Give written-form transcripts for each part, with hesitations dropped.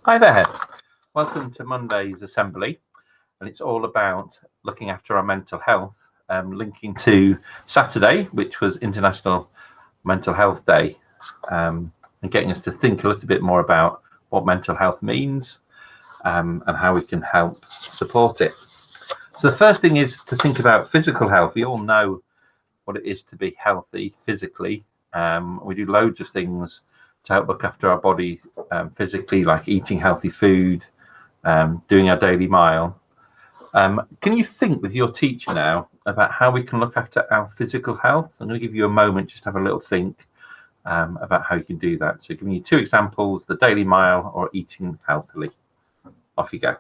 Hi there. Welcome to Monday's assembly, and it's all about looking after our mental health, linking to Saturday, which was International Mental Health Day, and getting us to think a little bit more about what mental health means and how we can help support it. So the first thing is to think about physical health. We all know what it is to be healthy physically. We do loads of things to help look after our body physically, like eating healthy food, doing our daily mile. Can you think with your teacher now about how we can look after our physical health? I'm going to give you a moment just to have a little think about how you can do that. So giving you two examples, the daily mile or eating healthily. Off you go.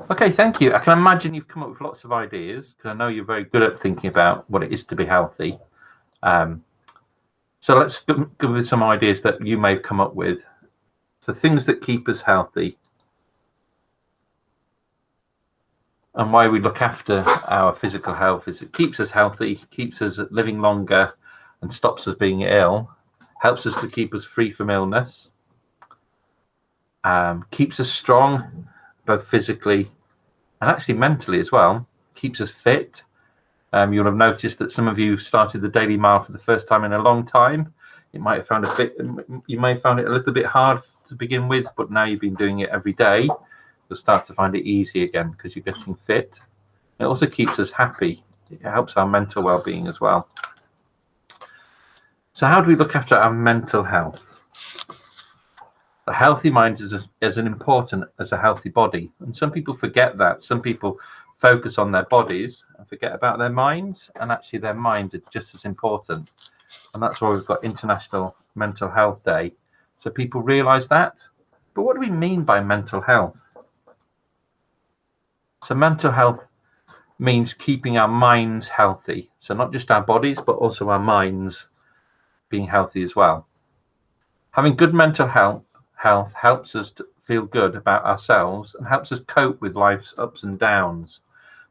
Okay, thank you. I can imagine you've come up with lots of ideas because I know you're very good at thinking about what it is to be healthy. So let's give you some ideas that you may have come up with. So things that keep us healthy and why we look after our physical health is it keeps us healthy, keeps us living longer and stops us being ill, helps us to keep us free from illness, keeps us strong, both physically and actually mentally as well, keeps us fit. You'll have noticed that some of you started the daily mile for the first time in a long time. You may have found it a little bit hard to begin with, but now you've been doing it every day, you'll start to find it easy again because you're getting fit. It also keeps us happy. It helps our mental well-being as well. So how do we look after our mental health? A healthy mind is as important as a healthy body, and some people forget that. Some people focus on their bodies and forget about their minds, and actually their minds are just as important. And that's why we've got International Mental Health Day, so people realize that. But what do we mean by mental health? So mental health means keeping our minds healthy, so not just our bodies but also our minds being healthy as well. Having good mental health helps us to feel good about ourselves and helps us cope with life's ups and downs.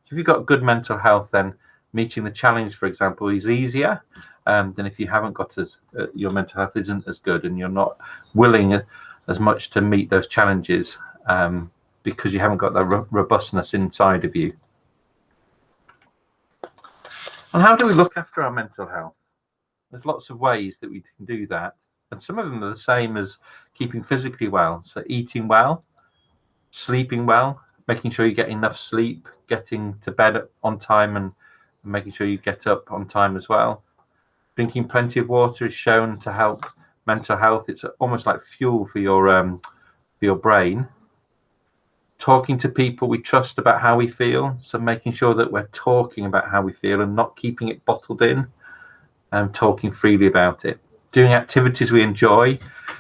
So if you've got good mental health, then meeting the challenge, for example, is easier than if you haven't got your mental health isn't as good and you're not willing as much to meet those challenges because you haven't got that robustness inside of you. And how do we look after our mental health? There's lots of ways that we can do that, and some of them are the same as keeping physically well. So eating well, sleeping well, making sure you get enough sleep, getting to bed on time and making sure you get up on time as well. Drinking plenty of water is shown to help mental health. It's almost like fuel for your brain. Talking to people we trust about how we feel, so making sure that we're talking about how we feel and not keeping it bottled in, and talking freely about it. Doing activities we enjoy,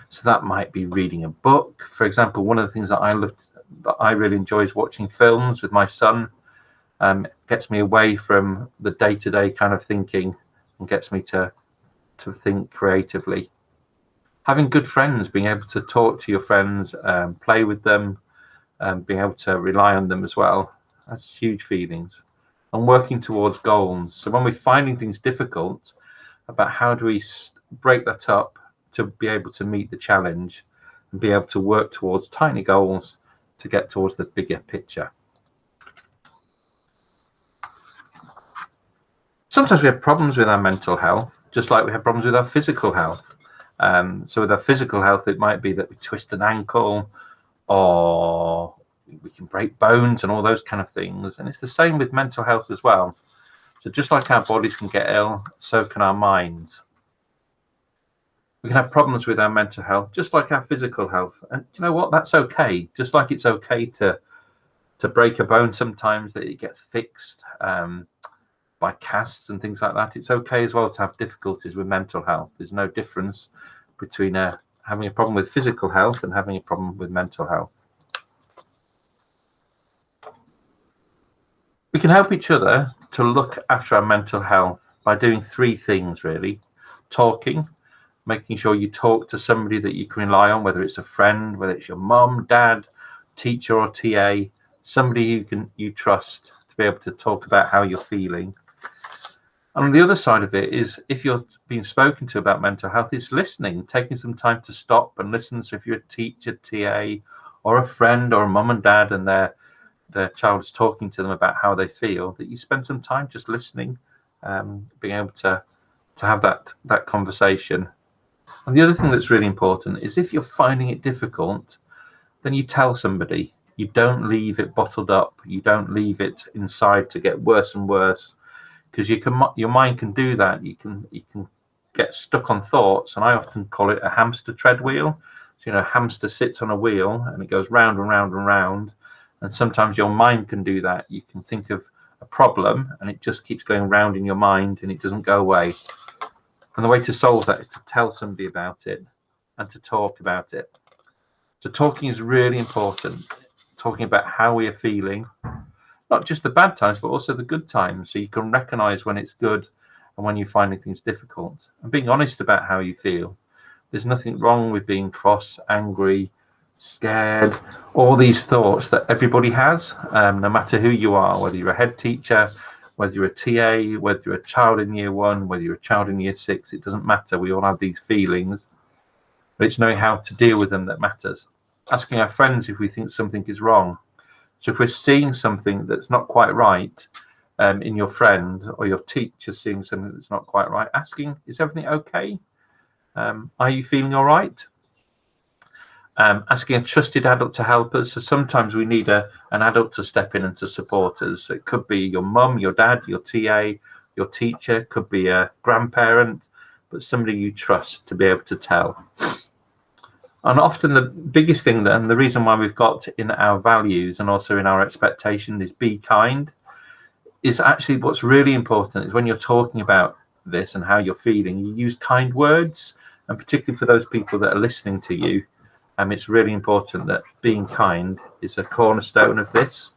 so that might be reading a book. For example, one of the things that I really enjoy is watching films with my son. It gets me away from the day-to-day kind of thinking and gets me to think creatively. Having good friends, being able to talk to your friends, play with them, being able to rely on them as well, that's huge feelings. And working towards goals. So when we're finding things difficult, about how do we break that up to be able to meet the challenge and be able to work towards tiny goals to get towards the bigger picture. Sometimes we have problems with our mental health, just like we have problems with our physical health. So with our physical health, it might be that we twist an ankle or we can break bones and all those kind of things. And it's the same with mental health as well. So just like our bodies can get ill, so can our minds. We can have problems with our mental health, just like our physical health. And you know what? That's okay. Just like it's okay to break a bone sometimes, that it gets fixed by casts and things like that. It's okay as well to have difficulties with mental health. There's no difference between having a problem with physical health and having a problem with mental health. We can help each other to look after our mental health by doing three things, really. Talking, making sure you talk to somebody that you can rely on, whether it's a friend, whether it's your mum, dad, teacher or TA, somebody you trust to be able to talk about how you're feeling. And on the other side of it is, if you're being spoken to about mental health, is listening, taking some time to stop and listen. So if you're a teacher, TA, or a friend, or a mum and dad, and their child is talking to them about how they feel, that you spend some time just listening, being able to have that conversation. And the other thing that's really important is, if you're finding it difficult, then you tell somebody. You don't leave it bottled up. You don't leave it inside to get worse and worse, because your mind can do that. You can get stuck on thoughts, and I often call it a hamster treadwheel. So, a hamster sits on a wheel and it goes round and round and round, and sometimes your mind can do that. You can think of a problem and it just keeps going round in your mind and it doesn't go away. And the way to solve that is to tell somebody about it and to talk about it. So talking is really important. Talking about how we are feeling, not just the bad times, but also the good times. So you can recognize when it's good and when you're finding things difficult. And being honest about how you feel. There's nothing wrong with being cross, angry, scared, all these thoughts that everybody has, no matter who you are, whether you're a head teacher, whether you're a TA, whether you're a child in year 1, whether you're a child in year 6, it doesn't matter. We all have these feelings, but it's knowing how to deal with them that matters. Asking our friends if we think something is wrong. So if we're seeing something that's not quite right in your friend, or your teacher seeing something that's not quite right, asking, is everything okay? Are you feeling all right? Asking a trusted adult to help us. So sometimes we need an adult to step in and to support us. So it could be your mum, your dad, your TA, your teacher, could be a grandparent, but somebody you trust to be able to tell. And often the biggest thing, and the reason why we've got in our values and also in our expectation is be kind, is actually what's really important is when you're talking about this and how you're feeling, you use kind words, and particularly for those people that are listening to you, it's really important that being kind is a cornerstone of this.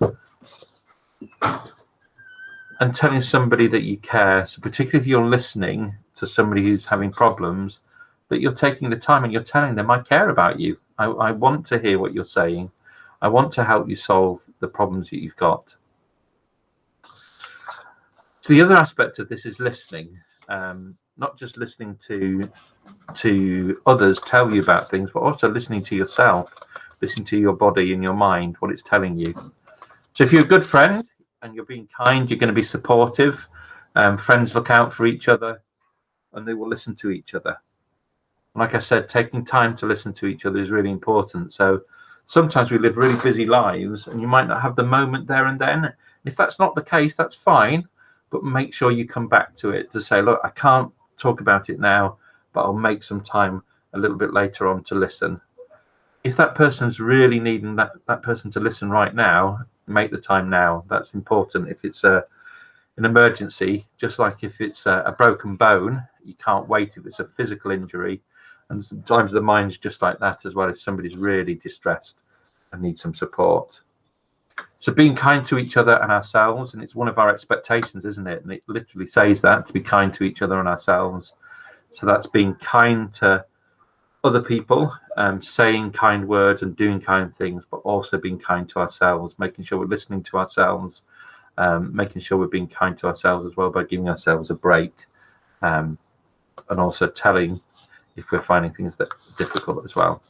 And telling somebody that you care, so particularly if you're listening to somebody who's having problems, that you're taking the time and you're telling them, I care about you. I want to hear what you're saying. I want to help you solve the problems that you've got. So the other aspect of this is listening, not just listening to others tell you about things, but also listening to yourself, listening to your body and your mind, what it's telling you. So if you're a good friend and you're being kind, you're going to be supportive. Friends look out for each other and they will listen to each other. Like I said, taking time to listen to each other is really important. So sometimes we live really busy lives and you might not have the moment there and then. If that's not the case, that's fine, but make sure you come back to it to say, look, I can't talk about it now, but I'll make some time a little bit later on to listen. If that person's really needing that person to listen right now, make the time now. That's important. If it's an emergency, just like if it's a broken bone, you can't wait. If it's a physical injury, and sometimes the mind's just like that as well, if somebody's really distressed and needs some support. So being kind to each other and ourselves, and it's one of our expectations, isn't it? And it literally says that, to be kind to each other and ourselves. So that's being kind to other people, saying kind words and doing kind things, but also being kind to ourselves, making sure we're listening to ourselves, making sure we're being kind to ourselves as well by giving ourselves a break, and also telling if we're finding things that are difficult as well.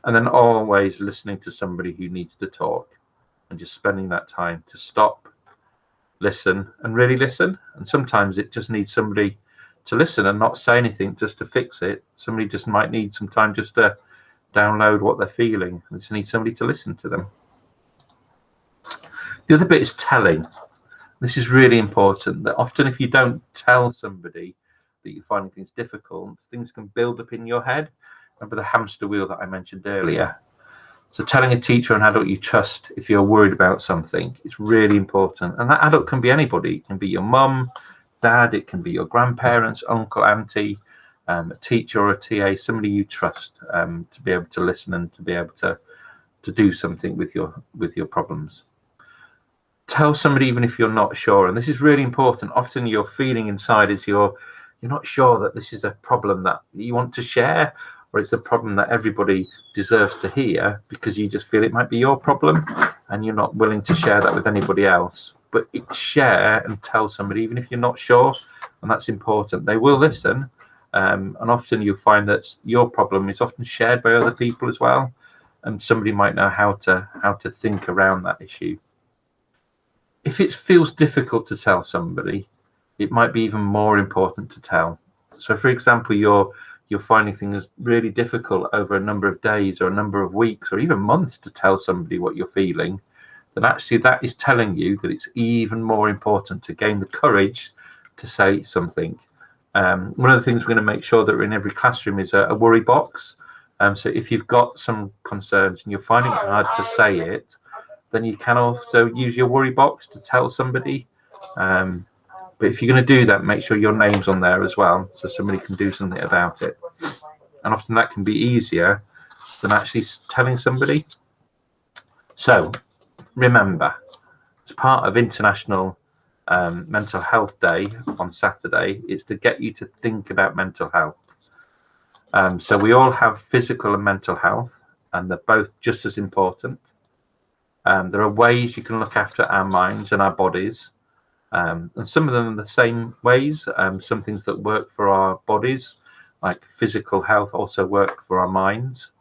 And then always listening to somebody who needs to talk and just spending that time to stop, listen, and really listen. And sometimes it just needs somebody to listen and not say anything just to fix it. Somebody just might need some time just to download what they're feeling. They just need somebody to listen to them. The other bit is telling. This is really important, that often if you don't tell somebody that you're finding things difficult, things can build up in your head. Remember the hamster wheel that I mentioned earlier? So telling a teacher or an adult you trust if you're worried about something is really important. And that adult can be anybody. It can be your mum, dad, it can be your grandparents, uncle, auntie, a teacher or a TA, somebody you trust, to be able to listen and to be able to do something with your problems. Tell somebody even if you're not sure, and this is really important. Often your feeling inside is you're not sure that this is a problem that you want to share, or it's a problem that everybody deserves to hear, because you just feel it might be your problem. and you're not willing to share that with anybody else, but share and tell somebody, even if you're not sure, and that's important. They will listen, and often you'll find that your problem is often shared by other people as well, and somebody might know how to think around that issue. If it feels difficult to tell somebody, it might be even more important to tell. So, for example, you're finding things really difficult over a number of days or a number of weeks or even months to tell somebody what you're feeling, then actually that is telling you that it's even more important to gain the courage to say something. One of the things we're going to make sure that are in every classroom is a worry box. So if you've got some concerns and you're finding it hard to say it, then you can also use your worry box to tell somebody. But if you're going to do that, make sure your name's on there as well, so somebody can do something about it. And often that can be easier than actually telling somebody. So remember, as part of International Mental Health Day on Saturday, it's to get you to think about mental health. So we all have physical and mental health, and they're both just as important. There are ways you can look after our minds and our bodies. And some of them are the same ways. Some things that work for our bodies, like physical health, also work for our minds.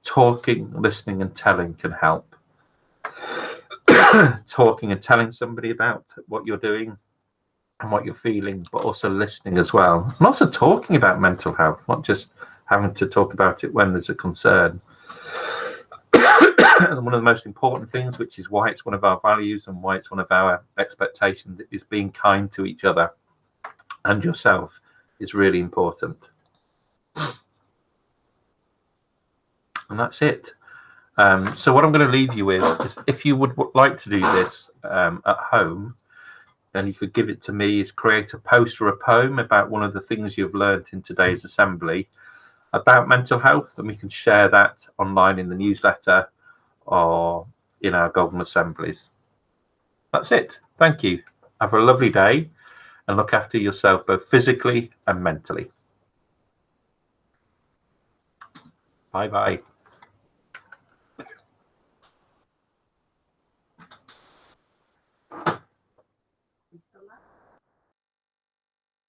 Talking, listening, and telling can help. Talking and telling somebody about what you're doing and what you're feeling, but also listening as well. And also talking about mental health, not just having to talk about it when there's a concern. One of the most important things, which is why it's one of our values and why it's one of our expectations, is being kind to each other and yourself is really important. And that's it. So what I'm going to leave you with is, if you would like to do this at home, then you could give it to me, is create a post or a poem about one of the things you've learned in today's assembly about mental health, and we can share that online in the newsletter or in our Golden Assemblies. That's it. Thank you. Have a lovely day and look after yourself both physically and mentally. Bye-bye.